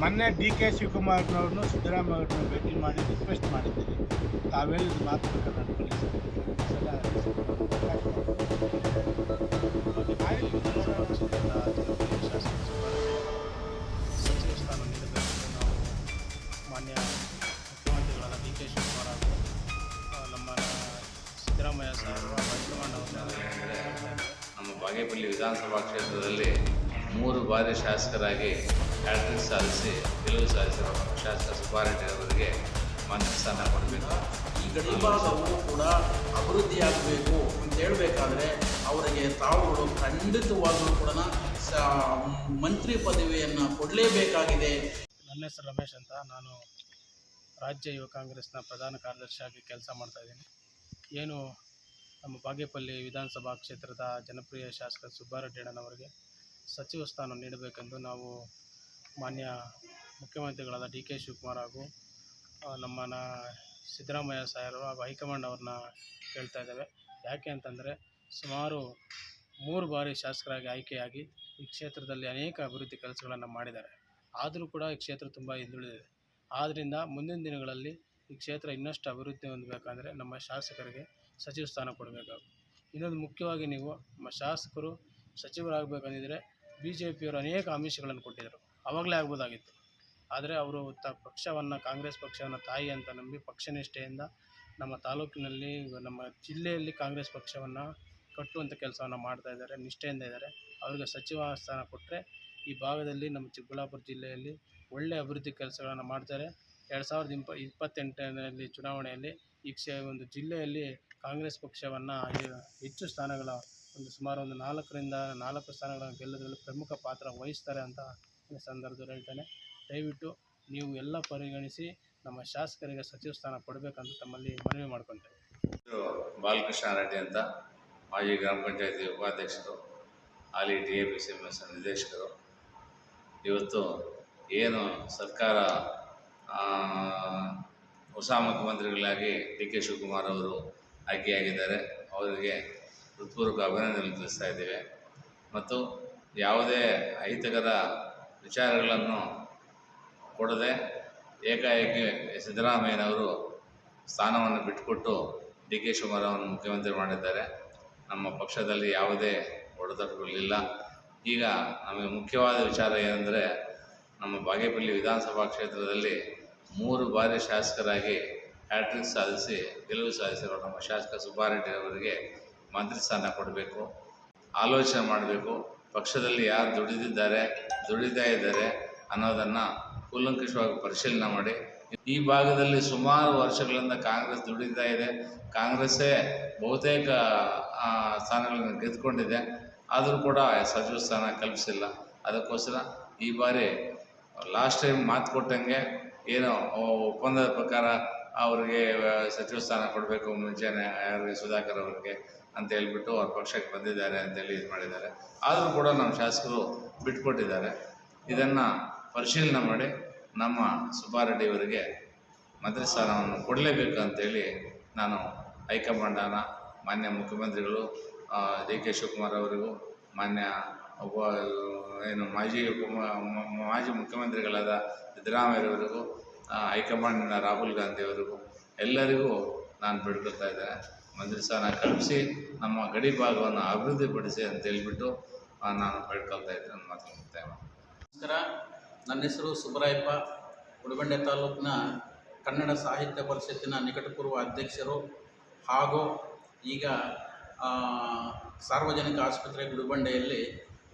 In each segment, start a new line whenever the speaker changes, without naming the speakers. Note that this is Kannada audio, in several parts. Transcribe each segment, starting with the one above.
ಮೊನ್ನೆ ಡಿ ಕೆ ಶಿವಕುಮಾರ್ನವ್ರನ್ನು ಸಿದ್ದರಾಮಯ್ಯ ಅವ್ರನ್ನ ಭೇಟಿ ಮಾಡಿ ರಿಕ್ವೆಸ್ಟ್ ಮಾಡಿದ್ದೀರಿ. ತಾವೇಳಿದ ಮಾತು ಪ್ರಕಾರ ನಡ್ಕೊಳ್ಳಿ ಸರ್.
ಸಚಿವ ಸ್ಥಾನ ನೀಡಬೇಕೆಂದು ನಾವು ಮಾನ್ಯ ಮುಖ್ಯಮಂತ್ರಿಗಳಾದ ಡಿ ಕೆ ಶಿವಕುಮಾರ್ ಹಾಗೂ ನಮ್ಮ ಸಿದ್ದರಾಮಯ್ಯ ಸಾಹೇಬರು
ನಮ್ಮ ಬಾಗೇಪಲ್ಲಿ ವಿಧಾನಸಭಾ ಕ್ಷೇತ್ರದಲ್ಲಿ 3 ಬಾರಿ ಶಾಸಕರಾಗಿ ಹ್ಯಾಟ್ರಿಕ್ ಸಾಧಿಸಿ ಗೆಲುವು ಸಾಧಿಸಿರುವ ಶಾಸಕ ಸುಬ್ಬಾರೆಡ್ಡಿ ಅವರಿಗೆ ಮಂತ್ರಿ ಸ್ಥಾನ ಕೊಡಬೇಕು.
ಈ ಗಡಿ ಭಾಗವು ಕೂಡ ಅಭಿವೃದ್ಧಿಯಾಗಬೇಕು ಅಂತ ಹೇಳಬೇಕಾದ್ರೆ ಅವರಿಗೆ ತಾವುಗಳು ಖಂಡಿತವಾಗಲೂ ಕೂಡ ಮಂತ್ರಿ ಪದವಿಯನ್ನು ಕೊಡಲೇಬೇಕಾಗಿದೆ.
ನನ್ನ ಹೆಸರು ರಮೇಶ್ ಅಂತ. ನಾನು ರಾಜ್ಯ ಯುವ ಕಾಂಗ್ರೆಸ್ನ ಪ್ರಧಾನ ಕಾರ್ಯದರ್ಶಿಯಾಗಿ ಕೆಲಸ ಮಾಡ್ತಾಯಿದ್ದೀನಿ. ಏನು ನಮ್ಮ ಬಾಗೇಪಲ್ಲಿ ವಿಧಾನಸಭಾ ಕ್ಷೇತ್ರದ ಜನಪ್ರಿಯ ಶಾಸಕ ಸುಬ್ಬಾರೆಡ್ಡಿಯವರಿಗೆ ಸಚಿವ ಸ್ಥಾನ ನೀಡಬೇಕೆಂದು ನಾವು ಮಾನ್ಯ ಮುಖ್ಯಮಂತ್ರಿಗಳಾದ ಡಿ ಕೆ ಶಿವಕುಮಾರ್ ಹಾಗೂ ನಮ್ಮ ಸಿದ್ದರಾಮಯ್ಯ ಸಾಹೇಬರು ಹಾಗೂ ಹೈಕಮಾಂಡ್ ಅವ್ರನ್ನ ಕೇಳ್ತಾ ಇದ್ದೇವೆ. ಯಾಕೆ ಅಂತಂದರೆ ಸುಮಾರು 3 ಬಾರಿ ಶಾಸಕರಾಗಿ ಆಯ್ಕೆಯಾಗಿ ಈ ಕ್ಷೇತ್ರದಲ್ಲಿ ಅನೇಕ ಅಭಿವೃದ್ಧಿ ಕೆಲಸಗಳನ್ನು ಮಾಡಿದ್ದಾರೆ. ಆದರೂ ಕೂಡ ಈ ಕ್ಷೇತ್ರ ತುಂಬ ಹಿಂದುಳಿದಿದೆ. ಆದ್ದರಿಂದ ಮುಂದಿನ ದಿನಗಳಲ್ಲಿ ಈ ಕ್ಷೇತ್ರ ಇನ್ನಷ್ಟು ಅಭಿವೃದ್ಧಿ ಹೊಂದಬೇಕಂದ್ರೆ ನಮ್ಮ ಶಾಸಕರಿಗೆ ಸಚಿವ ಸ್ಥಾನ ಕೊಡಬೇಕಾಗುತ್ತೆ. ಇನ್ನೊಂದು ಮುಖ್ಯವಾಗಿ ನೀವು ನಮ್ಮ ಶಾಸಕರು ಸಚಿವರಾಗಬೇಕಂದಿದ್ರೆ BJPಯವರು ಅನೇಕ ಆಮಿಷಗಳನ್ನು ಕೊಟ್ಟಿದ್ದರು. ಆವಾಗಲೇ ಆಗ್ಬೋದಾಗಿತ್ತು. ಆದರೆ ಅವರು ಪಕ್ಷವನ್ನು ಕಾಂಗ್ರೆಸ್ ಪಕ್ಷವನ್ನು ತಾಯಿ ಅಂತ ನಂಬಿ ಪಕ್ಷನಿಷ್ಠೆಯಿಂದ ನಮ್ಮ ತಾಲೂಕಿನಲ್ಲಿ ನಮ್ಮ ಜಿಲ್ಲೆಯಲ್ಲಿ ಕಾಂಗ್ರೆಸ್ ಪಕ್ಷವನ್ನು ಕಟ್ಟುವಂಥ ಕೆಲಸವನ್ನು ಮಾಡ್ತಾಯಿದ್ದಾರೆ, ನಿಷ್ಠೆಯಿಂದ ಇದ್ದಾರೆ. ಅವರಿಗೆ ಸಚಿವ ಸ್ಥಾನ ಕೊಟ್ಟರೆ ಈ ಭಾಗದಲ್ಲಿ ನಮ್ಮ ಚಿಕ್ಕಬಳ್ಳಾಪುರ ಜಿಲ್ಲೆಯಲ್ಲಿ ಒಳ್ಳೆಯ ಅಭಿವೃದ್ಧಿ ಕೆಲಸಗಳನ್ನು ಮಾಡ್ತಾರೆ. 2028ರಲ್ಲಿ ಚುನಾವಣೆಯಲ್ಲಿ ಈ ಒಂದು ಜಿಲ್ಲೆಯಲ್ಲಿ ಕಾಂಗ್ರೆಸ್ ಪಕ್ಷವನ್ನು ಹೆಚ್ಚು ಸ್ಥಾನಗಳ ಸುಮಾರು 4 ಸ್ಥಾನಗಳನ್ನು ಗೆಲ್ಲುವುದರಲ್ಲಿ ಪ್ರಮುಖ ಪಾತ್ರ ವಹಿಸ್ತಾರೆ ಅಂತ ಈ ಸಂದರ್ಭದಲ್ಲಿ ಹೇಳ್ತೇನೆ. ದಯವಿಟ್ಟು ನೀವು ಎಲ್ಲ ಪರಿಗಣಿಸಿ ನಮ್ಮ ಶಾಸಕರಿಗೆ ಸಚಿವ ಸ್ಥಾನ ಕೊಡಬೇಕಂತ ತಮ್ಮಲ್ಲಿ ಮನವಿ ಮಾಡ್ಕೊತೇವೆ.
ಬಾಲಕೃಷ್ಣ ರೆಡ್ಡಿ ಅಂತ, ಮಾಜಿ ಗ್ರಾಮ ಪಂಚಾಯತಿ ಉಪಾಧ್ಯಕ್ಷರು, ಹಾಲಿ DAPCMS ನಿರ್ದೇಶಕರು. ಇವತ್ತು ಏನು ಸರ್ಕಾರ ಹೊಸ ಮುಖ್ಯಮಂತ್ರಿಗಳಾಗಿ ಡಿ ಕೆ ಶಿವಕುಮಾರ್ ಅವರು ಆಯ್ಕೆಯಾಗಿದ್ದಾರೆ, ಅವರಿಗೆ ಹೃತ್ಪೂರ್ವಕ ಅಭಿನಂದನೆ ತಿಳಿಸ್ತಾ ಇದ್ದೇವೆ. ಮತ್ತು ಯಾವುದೇ ಅಹಿತಕರ ವಿಚಾರಗಳನ್ನು ಕೊಡದೆ ಏಕಾಏಕಿ ಸಿದ್ದರಾಮಯ್ಯನವರು ಸ್ಥಾನವನ್ನು ಬಿಟ್ಟುಕೊಟ್ಟು ಡಿ ಕೆ ಶಿವಕುಮಾರ್ ಅವರನ್ನು ಮುಖ್ಯಮಂತ್ರಿ ಮಾಡಿದ್ದಾರೆ. ನಮ್ಮ ಪಕ್ಷದಲ್ಲಿ ಯಾವುದೇ ಒಡೆತಟುಗಳಿಲ್ಲ. ಈಗ ನಮಗೆ ಮುಖ್ಯವಾದ ವಿಚಾರ ಏನಂದರೆ, ನಮ್ಮ ಬಾಗೇಪಲ್ಲಿ ವಿಧಾನಸಭಾ ಕ್ಷೇತ್ರದಲ್ಲಿ 3 ಬಾರಿ ಶಾಸಕರಾಗಿ ಹ್ಯಾಟ್ರಿಕ್ ಸಾಧಿಸಿ ಗೆಲುವು ಸಾಧಿಸಿರುವ ನಮ್ಮ ಶಾಸಕ ಸುಬ್ಬಾರೆಡ್ಡಿ ಅವರಿಗೆ ಮಂತ್ರಿ ಸ್ಥಾನ ಕೊಡಬೇಕು. ಆಲೋಚನೆ ಮಾಡಬೇಕು. ಪಕ್ಷದಲ್ಲಿ ಯಾರು ದುಡಿತಾ ಇದ್ದಾರೆ ಅನ್ನೋದನ್ನು ಕೂಲಂಕಷವಾಗಿ ಪರಿಶೀಲನೆ ಮಾಡಿ. ಈ ಭಾಗದಲ್ಲಿ ಸುಮಾರು ವರ್ಷಗಳಿಂದ ಕಾಂಗ್ರೆಸ್ ದುಡಿತಾ ಇದೆ. ಕಾಂಗ್ರೆಸ್ಸೇ ಬಹುತೇಕ ಸ್ಥಾನಗಳನ್ನು ಗೆದ್ದುಕೊಂಡಿದೆ. ಆದರೂ ಕೂಡ ಸಚಿವ ಸ್ಥಾನ ಕಲ್ಪಿಸಿಲ್ಲ. ಅದಕ್ಕೋಸ್ಕರ ಈ ಬಾರಿ ಲಾಸ್ಟ್ ಟೈಮ್ ಮಾತು ಕೊಟ್ಟಂಗೆ ಏನೋ ಒಪ್ಪಂದದ ಪ್ರಕಾರ ಅವರಿಗೆ ಸಚಿವ ಸ್ಥಾನ ಕೊಡಬೇಕು ಮುಂಚೆನೇ ಯಾರಿಗೆ ಸುಧಾಕರ್ ಅವರಿಗೆ ಅಂತ ಹೇಳ್ಬಿಟ್ಟು ಅವ್ರ ಪಕ್ಷಕ್ಕೆ ಬಂದಿದ್ದಾರೆ ಅಂತೇಳಿ ಇದು ಮಾಡಿದ್ದಾರೆ. ಆದರೂ ಕೂಡ ನಮ್ಮ ಶಾಸಕರು ಬಿಟ್ಕೊಟ್ಟಿದ್ದಾರೆ. ಇದನ್ನು ಪರಿಶೀಲನೆ ಮಾಡಿ ನಮ್ಮ ಸುಬ್ಬಾರೆಡ್ಡಿ ಅವರಿಗೆ ಮಂತ್ರಿ ಸ್ಥಾನವನ್ನು ಕೊಡಲೇಬೇಕು ಅಂತೇಳಿ ನಾನು ಹೈಕಮಾಂಡನ ಮಾನ್ಯ ಮುಖ್ಯಮಂತ್ರಿಗಳು ಡಿ ಕೆ ಶಿವಕುಮಾರ್ ಅವರಿಗೂ, ಮಾನ್ಯ ಮಾಜಿ ಮುಖ್ಯಮಂತ್ರಿಗಳಾದ ಸಿದ್ದರಾಮಯ್ಯವರಿಗೂ, ಹೈಕಮಾಂಡಿನ ರಾಹುಲ್ ಗಾಂಧಿಯವರಿಗೂ ಎಲ್ಲರಿಗೂ ನಾನು ಬೇಡ್ಕೊಳ್ತಾ ಇದ್ದೇನೆ. ಮಂತ್ರಿ ಸ್ಥಾನ ಕಲ್ಪಿಸಿ ನಮ್ಮ ಗಡಿ ಭಾಗವನ್ನು ಅಭಿವೃದ್ಧಿಪಡಿಸಿ ಅಂತ ಹೇಳ್ಬಿಟ್ಟು ನಾನು ಬೇಡ್ಕೊಳ್ತಾ ಇದ್ದೇನೆ. ನನ್ನ ಮಾತು ಮುಕ್ತಾಯ.
ನಮಸ್ಕಾರ. ನನ್ನ ಹೆಸರು ಸುಬ್ಬರಾಯಪ್ಪ. ಗುಡಿಬಂಡೆ ತಾಲೂಕಿನ ಕನ್ನಡ ಸಾಹಿತ್ಯ ಪರಿಷತ್ತಿನ ನಿಕಟಪೂರ್ವ ಅಧ್ಯಕ್ಷರು ಹಾಗೂ ಈಗ ಸಾರ್ವಜನಿಕ ಆಸ್ಪತ್ರೆ ಗುಡಿಬಂಡೆಯಲ್ಲಿ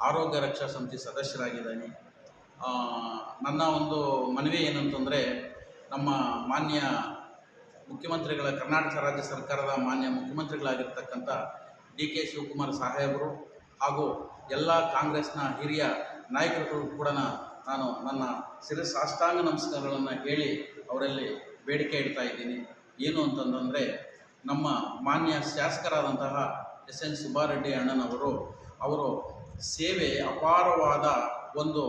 ಆರೋಗ್ಯ ರಕ್ಷಾ ಸಮಿತಿ ಸದಸ್ಯರಾಗಿದ್ದೇನೆ. ನನ್ನ ಒಂದು ಮನವಿ ಏನಂತಂದರೆ, ನಮ್ಮ ಮಾನ್ಯ ಮುಖ್ಯಮಂತ್ರಿಗಳ ಕರ್ನಾಟಕ ರಾಜ್ಯ ಸರ್ಕಾರದ ಮಾನ್ಯ ಮುಖ್ಯಮಂತ್ರಿಗಳಾಗಿರ್ತಕ್ಕಂಥ ಡಿ ಕೆ ಶಿವಕುಮಾರ್ ಸಾಹೇಬರು ಹಾಗೂ ಎಲ್ಲ ಕಾಂಗ್ರೆಸ್ನ ಹಿರಿಯ ನಾಯಕರು ಕೂಡ ನಾನು ನನ್ನ ಸಾಷ್ಟಾಂಗ ನಮಸ್ಕಾರಗಳನ್ನು ಹೇಳಿ ಅವರಲ್ಲಿ ಬೇಡಿಕೆ ಇಡ್ತಾ ಇದ್ದೀನಿ. ಏನು ಅಂತಂದರೆ, ನಮ್ಮ ಮಾನ್ಯ ಶಾಸಕರಾದಂತಹ SN ಸುಬ್ಬಾರೆಡ್ಡಿ ಅಣ್ಣನವರು ಸೇವೆ ಅಪಾರವಾದ ಒಂದು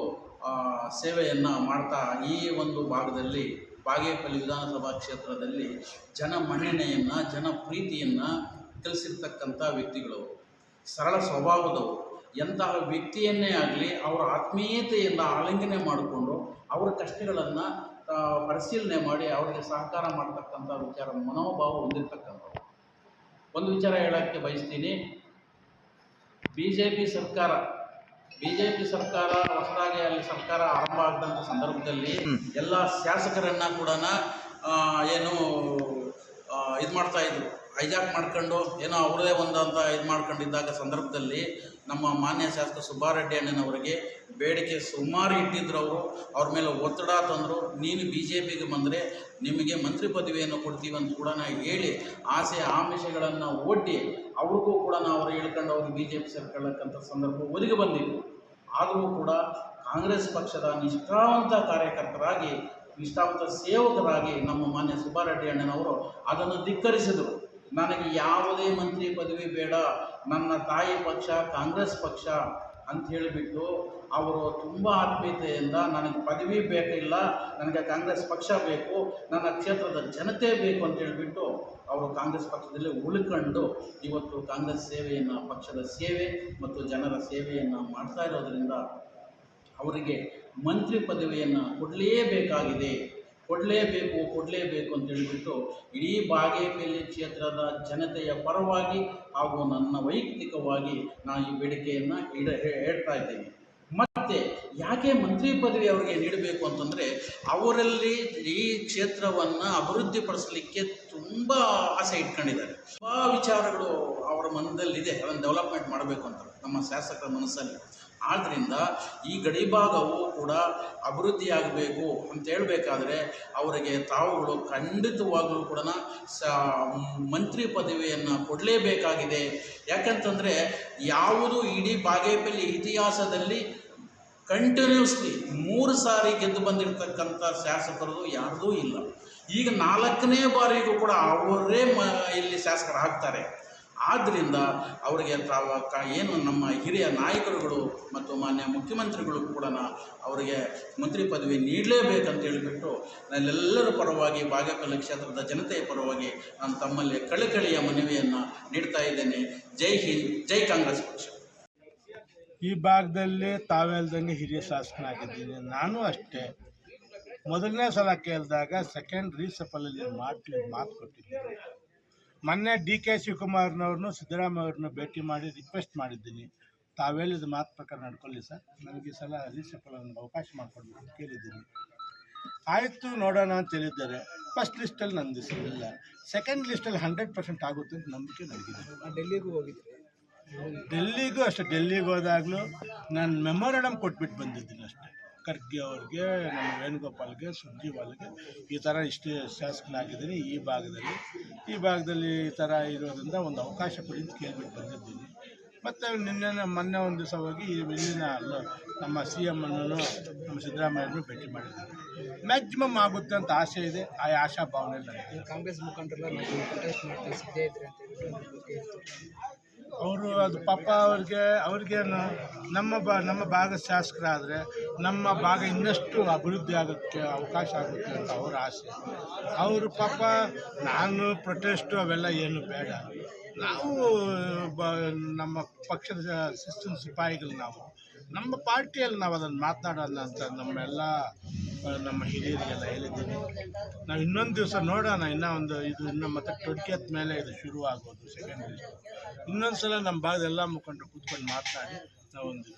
ಸೇವೆಯನ್ನು ಮಾಡ್ತಾ ಈ ಒಂದು ಭಾಗದಲ್ಲಿ ಬಾಗೇಪಲ್ಲಿ ವಿಧಾನಸಭಾ ಕ್ಷೇತ್ರದಲ್ಲಿ ಜನಮನ್ನಣೆಯನ್ನು, ಜನಪ್ರೀತಿಯನ್ನು ಕಲಿಸಿರ್ತಕ್ಕಂಥ ವ್ಯಕ್ತಿಗಳು. ಸರಳ ಸ್ವಭಾವದವರು. ಎಂತಹ ವ್ಯಕ್ತಿಯನ್ನೇ ಆಗಲಿ ಅವರ ಆತ್ಮೀಯತೆಯಿಂದ ಆಲಿಂಗನೆ ಮಾಡಿಕೊಂಡು ಅವರ ಕಷ್ಟಗಳನ್ನು ಪರಿಶೀಲನೆ ಮಾಡಿ ಅವರಿಗೆ ಸಹಕಾರ ಮಾಡ್ತಕ್ಕಂಥ ವಿಚಾರ ಮನೋಭಾವ ಹೊಂದಿರತಕ್ಕಂಥವ್ರು. ಒಂದು ವಿಚಾರ ಹೇಳೋಕ್ಕೆ ಬಯಸ್ತೀನಿ. ಬಿ ಜೆ ಪಿ ಸರ್ಕಾರ ಹೊಸದಾಗಿ ಅಲ್ಲಿ ಸರ್ಕಾರ ಆರಂಭ ಆಗಿದಂಥ ಸಂದರ್ಭದಲ್ಲಿ ಎಲ್ಲ ಶಾಸಕರನ್ನು ಕೂಡ ಏನು ಇದು ಮಾಡ್ತಾಯಿದ್ರು, ಹೈಜಾಕ್ ಮಾಡ್ಕೊಂಡು ಏನೋ ಅವರದೇ ಒಂದು ಅಂತ ಇದು ಮಾಡ್ಕೊಂಡಿದ್ದಾಗ ಸಂದರ್ಭದಲ್ಲಿ ನಮ್ಮ ಮಾನ್ಯ ಶಾಸಕ ಸುಬ್ಬಾರೆಡ್ಡಿ ಅಣ್ಣನವರಿಗೆ ಬೇಡಿಕೆ ಸುಮಾರು ಇಟ್ಟಿದ್ರು. ಅವ್ರ ಮೇಲೆ ಒತ್ತಡ ತಂದರು. ನೀನು ಬಿ ಜೆ ಪಿಗೆ ಬಂದರೆ ನಿಮಗೆ ಮಂತ್ರಿ ಪದವಿಯನ್ನು ಕೊಡ್ತೀವಿ ಅಂತ ಕೂಡ ಹೇಳಿ ಆಸೆ ಆಮಿಷಗಳನ್ನು ಒಡ್ಡಿ ಅವ್ರಿಗೂ ಕೂಡ ಅವರು ಹೇಳ್ಕೊಂಡು ಅವ್ರಿಗೆ ಬಿ ಜೆ ಪಿ ಸೇರ್ಕೊಳ್ಳಕ್ಕಂಥ ಸಂದರ್ಭ ಒದಗಿ ಬಂದಿತ್ತು. ಆದರೂ ಕೂಡ ಕಾಂಗ್ರೆಸ್ ಪಕ್ಷದ ನಿಷ್ಠಾವಂತ ಕಾರ್ಯಕರ್ತರಾಗಿ ನಿಷ್ಠಾವಂತ ಸೇವಕರಾಗಿ ನಮ್ಮ ಮಾನ್ಯ ಸುಬ್ಬಾರೆಡ್ಡಿ ಅಣ್ಣನವರು ಅದನ್ನು ಧಿಕ್ಕರಿಸಿದರು. ನನಗೆ ಯಾವುದೇ ಮಂತ್ರಿ ಪದವಿ ಬೇಡ, ನನ್ನ ತಾಯಿ ಪಕ್ಷ ಕಾಂಗ್ರೆಸ್ ಪಕ್ಷ ಅಂತ ಹೇಳಿಬಿಟ್ಟು ಅವರು ತುಂಬ ಆತ್ಮೀಯತೆಯಿಂದ ನನಗೆ ಪದವಿ ಬೇಕಿಲ್ಲ, ನನಗೆ ಕಾಂಗ್ರೆಸ್ ಪಕ್ಷ ಬೇಕು, ನನ್ನ ಕ್ಷೇತ್ರದ ಜನತೆ ಬೇಕು ಅಂತ ಹೇಳಿಬಿಟ್ಟು ಅವರು ಕಾಂಗ್ರೆಸ್ ಪಕ್ಷದಲ್ಲಿ ಉಳ್ಕೊಂಡು ಇವತ್ತು ಕಾಂಗ್ರೆಸ್ ಸೇವೆಯನ್ನು, ಪಕ್ಷದ ಸೇವೆ ಮತ್ತು ಜನರ ಸೇವೆಯನ್ನು ಮಾಡ್ತಾ ಇರೋದರಿಂದ ಅವರಿಗೆ ಮಂತ್ರಿ ಪದವಿಯನ್ನು ಕೊಡಲೇಬೇಕು ಅಂತ ಹೇಳಿಬಿಟ್ಟು ಇಡೀ ಬಾಗೇಪಲ್ಲಿ ಕ್ಷೇತ್ರದ ಜನತೆಯ ಪರವಾಗಿ ಹಾಗೂ ನನ್ನ ವೈಯಕ್ತಿಕವಾಗಿ ನಾನು ಈ ಬೇಡಿಕೆಯನ್ನು ಹೇಳ್ತಾ ಇದ್ದೇನೆ. ಮತ್ತು ಯಾಕೆ ಮಂತ್ರಿ ಪದವಿ ಅವರಿಗೆ ನೀಡಬೇಕು ಅಂತಂದರೆ ಅವರಲ್ಲಿ ಈ ಕ್ಷೇತ್ರವನ್ನು ಅಭಿವೃದ್ಧಿಪಡಿಸಲಿಕ್ಕೆ ತುಂಬ ಆಸೆ ಇಟ್ಕೊಂಡಿದ್ದಾರೆ. ತುಂಬ ವಿಚಾರಗಳು ಅವರ ಮನದಲ್ಲಿದೆ, ಅದನ್ನು ಡೆವಲಪ್ಮೆಂಟ್ ಮಾಡಬೇಕು ಅಂತ ನಮ್ಮ ಶಾಸಕರ ಮನಸ್ಸಲ್ಲಿ. ಆದ್ದರಿಂದ ಈ ಗಡಿ ಭಾಗವು ಕೂಡ ಅಭಿವೃದ್ಧಿಯಾಗಬೇಕು ಅಂತ ಹೇಳಬೇಕಾದ್ರೆ ಅವರಿಗೆ ತಾವುಗಳು ಖಂಡಿತವಾಗಲೂ ಕೂಡ ಮಂತ್ರಿ ಪದವಿಯನ್ನು ಕೊಡಲೇಬೇಕಾಗಿದೆ. ಯಾಕಂತಂದರೆ ಯಾವುದು ಇಡೀ ಬಾಗೇಪಲ್ಲಿ ಇತಿಹಾಸದಲ್ಲಿ ಕಂಟಿನ್ಯೂಸ್ಲಿ 3 ಸಾರಿ ಗೆದ್ದು ಬಂದಿರತಕ್ಕಂಥ ಶಾಸಕರು ಯಾರ್ದೂ ಇಲ್ಲ. ಈಗ 4ನೇ ಬಾರಿಗೂ ಕೂಡ ಅವರೇ ಇಲ್ಲಿ ಶಾಸಕರಾಗ್ತಾರೆ. ಆದ್ದರಿಂದ ಅವರಿಗೆ ಏನು ನಮ್ಮ ಹಿರಿಯ ನಾಯಕರುಗಳು ಮತ್ತು ಮಾನ್ಯ ಮುಖ್ಯಮಂತ್ರಿಗಳು ಕೂಡ ಅವರಿಗೆ ಮಂತ್ರಿ ಪದವಿ ನೀಡಲೇಬೇಕಂತ ಹೇಳಿಬಿಟ್ಟು ನಾನೆಲ್ಲರ ಪರವಾಗಿ ಬಾಗೇಪಲ್ಲಿ ಕ್ಷೇತ್ರದ ಜನತೆಯ ಪರವಾಗಿ ನಾನು ತಮ್ಮಲ್ಲಿ ಕಳಕಳಿಯ ಮನವಿಯನ್ನು ನೀಡ್ತಾ ಇದ್ದೇನೆ. ಜೈ ಹಿಂದ್, ಜೈ ಕಾಂಗ್ರೆಸ್ ಪಕ್ಷ.
ಈ ಭಾಗದಲ್ಲಿ ತಾವೆಲ್ದಂಗೆ ಹಿರಿಯ ಶಾಸಕನಾಗಿದ್ದೀನಿ. ನಾನು ಅಷ್ಟೇ ಮೊದಲನೇ ಸಲ ಕೇಳಿದಾಗ ಸೆಕೆಂಡ್ ರೀಸಫಲಲ್ಲಿ ಮಾತು ಕೊಟ್ಟಿದ್ದೀನಿ. ಮೊನ್ನೆ ಡಿ.ಕೆ. ಶಿವಕುಮಾರ್ನವ್ರನ್ನೂ ಸಿದ್ದರಾಮಯ್ಯವ್ರನ್ನ ಭೇಟಿ ಮಾಡಿ ರಿಕ್ವೆಸ್ಟ್ ಮಾಡಿದ್ದೀನಿ, ತಾವೇಳಿದ ಮಾತು ಪ್ರಕಾರ ನಡ್ಕೊಳ್ಳಿ ಸರ್, ನನಗೆ ಈ ಸಲ ರೀಸಫಲ ನನಗೆ ಅವಕಾಶ ಮಾಡಿಕೊಡ್ಬೇಕು ಅಂತ ಕೇಳಿದ್ದೀನಿ. ಆಯಿತು ನೋಡೋಣ ಅಂತ ಹೇಳಿದ್ದಾರೆ. ಫಸ್ಟ್ ಲಿಸ್ಟಲ್ಲಿ ನನ್ನ ಹೆಸರಿಲ್ಲ, ಸೆಕೆಂಡ್ ಲಿಸ್ಟಲ್ಲಿ 100% ಆಗುತ್ತೆ ಅಂತ ನಂಬಿಕೆ ನನಗಿದೆ.
ಡೆಲ್ಲಿಗೂ ಹೋಗಿದ್ದೆ.
ಡೆಲ್ಲಿಗೂ ಅಷ್ಟೇ, ಡೆಲ್ಲಿಗೆ ಹೋದಾಗಲೂ ನಾನು ಮೆಮೊರಂಡಮ್ ಕೊಟ್ಬಿಟ್ಟು ಬಂದಿದ್ದೀನಿ ಅಷ್ಟೇ. ಖರ್ಗೆ ಅವ್ರಿಗೆ, ನಮ್ಮ ವೇಣುಗೋಪಾಲ್ಗೆ, ಸುರ್ಜೇವಾಲಾಗೆ ಈ ಥರ ಇಷ್ಟು ಶಾಸಕನಾಗಿದ್ದೀನಿ, ಈ ಭಾಗದಲ್ಲಿ ಈ ಥರ ಇರೋದ್ರಿಂದ ಒಂದು ಅವಕಾಶ ಕೊಡಿ ಅಂತ ಕೇಳ್ಬಿಟ್ಟು ಬಂದಿದ್ದೀನಿ. ಮತ್ತು ಮೊನ್ನೆ ಒಂದು ದಿವಸ ಹೋಗಿ ಇಲ್ಲಿನ ನಮ್ಮ CM ಅನ್ನು ನಮ್ಮ ಸಿದ್ದರಾಮಯ್ಯನೂ ಭೇಟಿ ಮಾಡಿದ್ದೀನಿ. ಮ್ಯಾಕ್ಸಿಮಮ್ ಆಗುತ್ತೆ ಅಂತ ಆಸೆ ಇದೆ. ಆ ಆಶಾ ಭಾವನೆ ನನಗೆ.
ಕಾಂಗ್ರೆಸ್ ಮುಖಂಡರೆಲ್ಲ ಪ್ರೊಟೆಸ್ಟ್ ಮಾಡ್ತಾರೆ, ಸಿದ್ಧೇ ಇದ್ರೆ ಅಂತ
ಅವರು ಅದು ಪಾಪ ಅವ್ರಿಗೆ ನಮ್ಮ ಭಾಗದ ಶಾಸಕರಾದರೆ ನಮ್ಮ ಭಾಗ ಇನ್ನಷ್ಟು ಅಭಿವೃದ್ಧಿ ಆಗೋಕ್ಕೆ ಅವಕಾಶ ಆಗುತ್ತೆ ಅಂತ ಅವರ ಆಸೆ. ಅವರು ಪಾಪ ನಾನು ಪ್ರೊಟೆಸ್ಟು ಅವೆಲ್ಲ ಏನು ಬೇಡ, ನಾವು ನಮ್ಮ ಪಕ್ಷದ ಶಿಸ್ತಿನ ಸಿಪಾಯಿಗಳು, ನಮ್ಮ ಪಾರ್ಟಿಯಲ್ಲಿ ನಾವು ಅದನ್ನು ಮಾತನಾಡೋಣ ಅಂತ ನಮ್ಮ ಹಿರಿಯರಿಗೆಲ್ಲ ಹೇಳಿದ್ದೀನಿ. ನಾವು ಇನ್ನೊಂದು ದಿವಸ ನೋಡೋಣ, ಇನ್ನು ಮತ್ತೆ 20th ಮೇಲೆ ಇದು ಶುರು ಆಗೋದು ಸೆಕೆಂಡ್ ಲಿಸ್ಟ್. ಇನ್ನೊಂದು ಸಲ ನಮ್ಮ ಭಾಗದ ಎಲ್ಲ ಮುಖಂಡರು ಕೂತ್ಕೊಂಡು ಮಾತನಾಡಿ ನಾವೊಂದು